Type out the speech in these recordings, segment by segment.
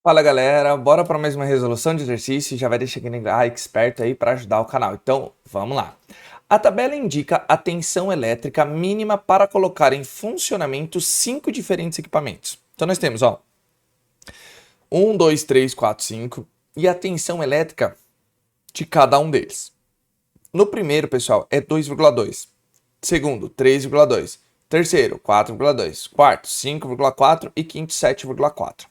Fala galera, bora para mais uma resolução de exercício. Já vai deixar aquele like esperto aí para ajudar o canal. Então, vamos lá. A tabela indica a tensão elétrica mínima para colocar em funcionamento 5 diferentes equipamentos. Então nós temos, 1, 2, 3, 4, 5 e a tensão elétrica de cada um deles. No primeiro, pessoal, é 2,2. Segundo, 3,2. Terceiro, 4,2. Quarto, 5,4 e quinto, 7,4.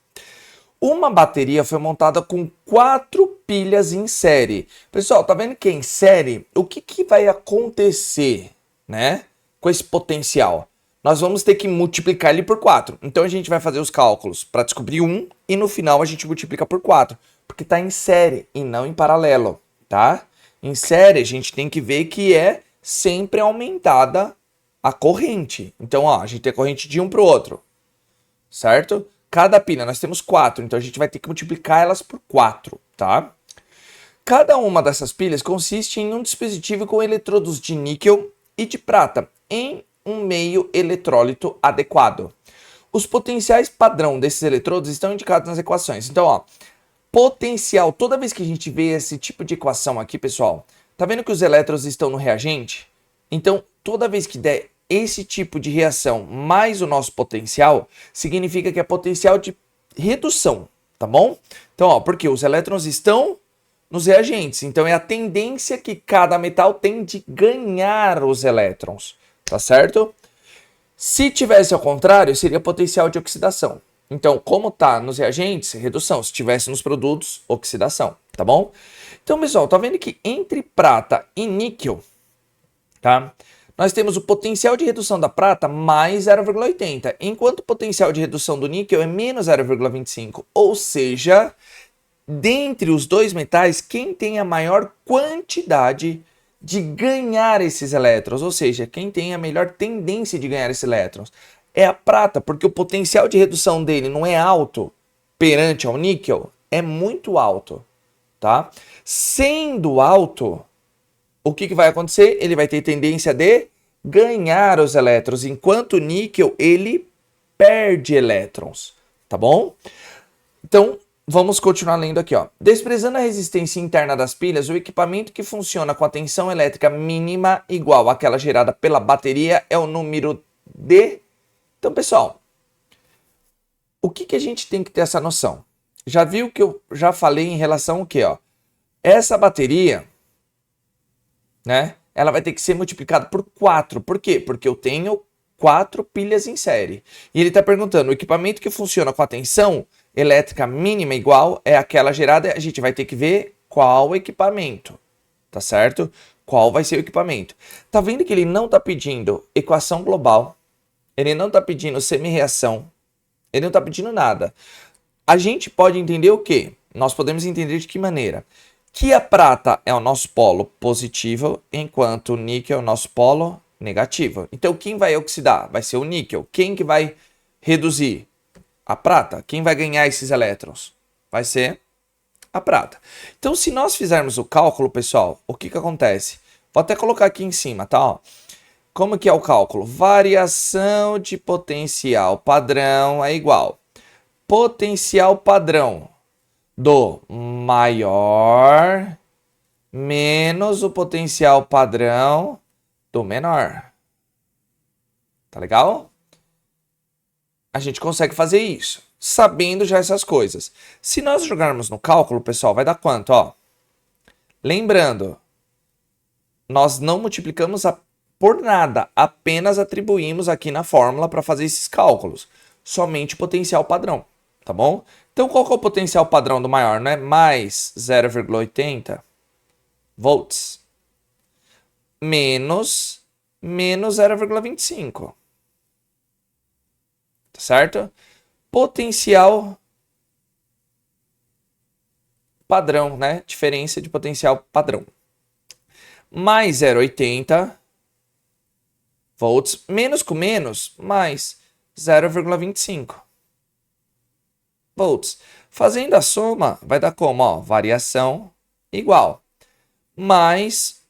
Uma bateria foi montada com 4 pilhas em série. Pessoal, tá vendo que em série, o que vai acontecer, né, com esse potencial? Nós vamos ter que multiplicar ele por 4. Então a gente vai fazer os cálculos para descobrir 1 e no final a gente multiplica por 4, porque está em série e não em paralelo, tá? Em série a gente tem que ver que é sempre aumentada a corrente. Então, a gente tem a corrente de um para o outro, certo? Cada pilha, nós temos 4, então a gente vai ter que multiplicar elas por 4, tá? Cada uma dessas pilhas consiste em um dispositivo com eletrodos de níquel e de prata em um meio eletrólito adequado. Os potenciais padrão desses eletrodos estão indicados nas equações. Então, potencial, toda vez que a gente vê esse tipo de equação aqui, pessoal, tá vendo que os elétrons estão no reagente? Então, toda vez que der esse tipo de reação mais o nosso potencial, significa que é potencial de redução, tá bom? Então, porque os elétrons estão nos reagentes, então é a tendência que cada metal tem de ganhar os elétrons, tá certo? Se tivesse ao contrário, seria potencial de oxidação. Então, como tá nos reagentes, redução. Se tivesse nos produtos, oxidação, tá bom? Então, pessoal, tá vendo que entre prata e níquel, tá? Nós temos o potencial de redução da prata mais 0,80, enquanto o potencial de redução do níquel é menos 0,25. Ou seja, dentre os dois metais, quem tem a maior quantidade de ganhar esses elétrons, ou seja, quem tem a melhor tendência de ganhar esses elétrons, é a prata, porque o potencial de redução dele não é alto perante ao níquel, é muito alto, tá? Sendo alto, o que vai acontecer? Ele vai ter tendência de ganhar os elétrons, enquanto o níquel, ele perde elétrons, tá bom? Então, vamos continuar lendo aqui, Desprezando a resistência interna das pilhas, o equipamento que funciona com a tensão elétrica mínima igual àquela gerada pela bateria é o número D. Então, pessoal, o que a gente tem que ter essa noção? Já viu que eu já falei em relação ao quê, Essa bateria, né? Ela vai ter que ser multiplicada por 4. Por quê? Porque eu tenho 4 pilhas em série. E ele está perguntando, o equipamento que funciona com a tensão elétrica mínima igual é aquela gerada, a gente vai ter que ver qual equipamento, tá certo? Qual vai ser o equipamento. Tá vendo que ele não está pedindo equação global, ele não está pedindo semi-reação, ele não está pedindo nada. A gente pode entender o quê? Nós podemos entender de que maneira? Que a prata é o nosso polo positivo, enquanto o níquel é o nosso polo negativo. Então, quem vai oxidar? Vai ser o níquel. Quem que vai reduzir? A prata. Quem vai ganhar esses elétrons? Vai ser a prata. Então, se nós fizermos o cálculo, pessoal, o que acontece? Vou até colocar aqui em cima, tá? Como que é o cálculo? Variação de potencial padrão é igual. Potencial padrão do maior menos o potencial padrão do menor. Tá legal? A gente consegue fazer isso, sabendo já essas coisas. Se nós jogarmos no cálculo, pessoal, vai dar quanto? Lembrando, nós não multiplicamos por nada, apenas atribuímos aqui na fórmula para fazer esses cálculos. Somente o potencial padrão, tá bom? Então, qual que é o potencial padrão do maior? Não é mais 0,80 volts menos 0,25. Tá certo? Potencial padrão, né? Diferença de potencial padrão. Mais 0,80 volts, menos com menos, mais 0,25 volts. Fazendo a soma, vai dar como? Variação igual. Mais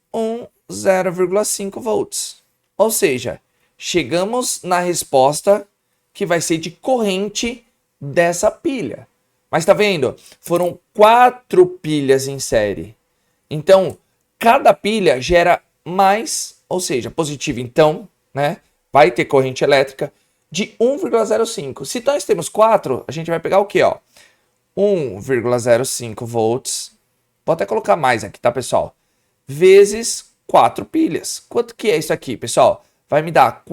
0,5 volts. Ou seja, chegamos na resposta que vai ser de corrente dessa pilha. Mas tá vendo? Foram 4 pilhas em série. Então, cada pilha gera mais, ou seja, positivo. Então, né, vai ter corrente elétrica de 1,05. Se nós temos 4, a gente vai pegar o quê? Ó? 1,05 volts. Vou até colocar mais aqui, tá, pessoal? Vezes 4 pilhas. Quanto que é isso aqui, pessoal? Vai me dar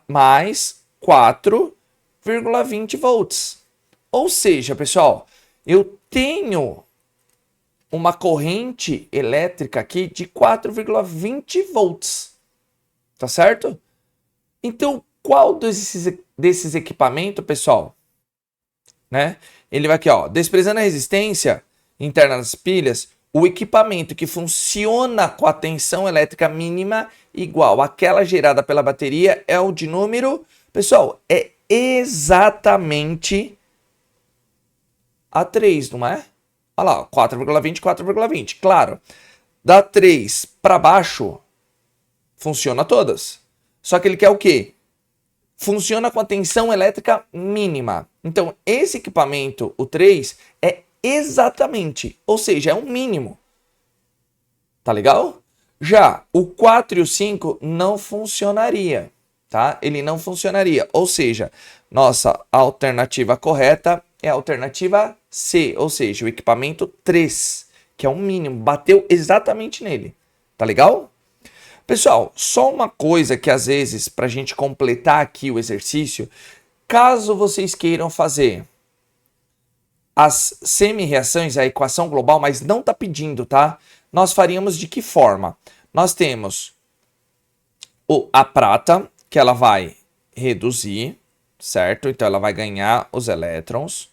mais 4,20 volts. Ou seja, pessoal, eu tenho uma corrente elétrica aqui de 4,20 volts. Tá certo? Então, qual desses equipamentos, pessoal, né? Ele vai aqui, ó, desprezando a resistência interna das pilhas, o equipamento que funciona com a tensão elétrica mínima igual àquela gerada pela bateria é o de número, pessoal, é exatamente a 3, não é? Olha lá, 4,20, 4,20. Claro, da 3 para baixo, funciona todas. Só que ele quer o quê? Funciona com a tensão elétrica mínima. Então, esse equipamento, o 3, é exatamente, ou seja, é um mínimo. Tá legal? Já o 4 e o 5 não funcionaria, tá? Ele não funcionaria. Ou seja, nossa alternativa correta é a alternativa C, ou seja, o equipamento 3, que é um mínimo, bateu exatamente nele. Tá legal? Pessoal, só uma coisa que às vezes, para a gente completar aqui o exercício, caso vocês queiram fazer as semi-reações, a equação global, mas não está pedindo, tá? Nós faríamos de que forma? Nós temos a prata, que ela vai reduzir, certo? Então ela vai ganhar os elétrons.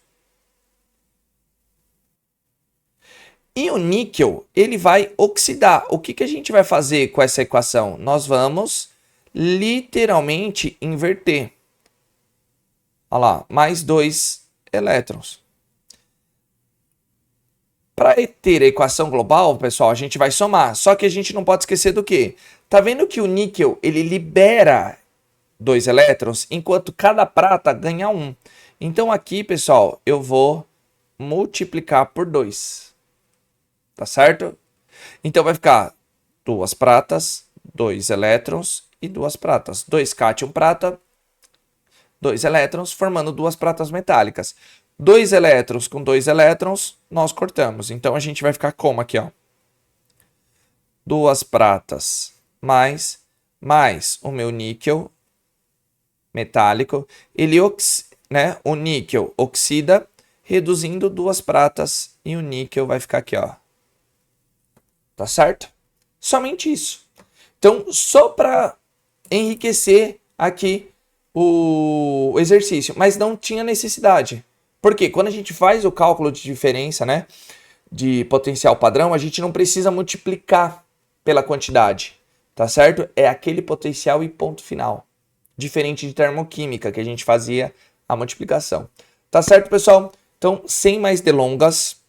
E o níquel, ele vai oxidar. O que a gente vai fazer com essa equação? Nós vamos literalmente inverter. Olha lá, mais 2 elétrons. Para ter a equação global, pessoal, a gente vai somar. Só que a gente não pode esquecer do quê? Tá vendo que o níquel, ele libera 2 elétrons, enquanto cada prata ganha 1. Então aqui, pessoal, eu vou multiplicar por 2. Tá certo? Então vai ficar 2 pratas, 2 elétrons e 2 pratas. 2 cátion prata, 2 elétrons, formando 2 pratas metálicas. 2 elétrons com 2 elétrons, nós cortamos. Então a gente vai ficar como aqui, ó? 2 pratas mais o meu níquel metálico. Ele né? O níquel oxida, reduzindo 2 pratas e o níquel vai ficar aqui, ó. Tá certo? Somente isso. Então, só para enriquecer aqui o exercício, mas não tinha necessidade. Porque quando a gente faz o cálculo de diferença, né, de potencial padrão, a gente não precisa multiplicar pela quantidade, tá certo? É aquele potencial e ponto final. Diferente de termoquímica, que a gente fazia a multiplicação. Tá certo, pessoal? Então, sem mais delongas,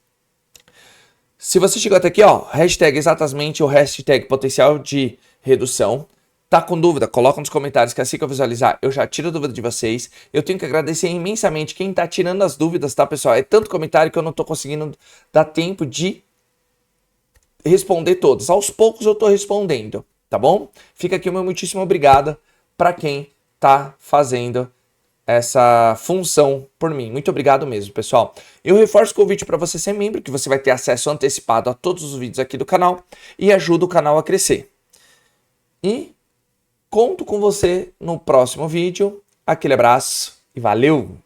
se você chegou até aqui, ó, hashtag exatamente o hashtag potencial de redução. Tá com dúvida? Coloca nos comentários que assim que eu visualizar, eu já tiro a dúvida de vocês. Eu tenho que agradecer imensamente quem tá tirando as dúvidas, tá, pessoal? É tanto comentário que eu não tô conseguindo dar tempo de responder todos. Aos poucos eu tô respondendo, tá bom? Fica aqui o meu muitíssimo obrigado para quem tá fazendo essa função por mim. Muito obrigado mesmo, pessoal. Eu reforço o convite para você ser membro, que você vai ter acesso antecipado a todos os vídeos aqui do canal e ajuda o canal a crescer. E conto com você no próximo vídeo. Aquele abraço e valeu!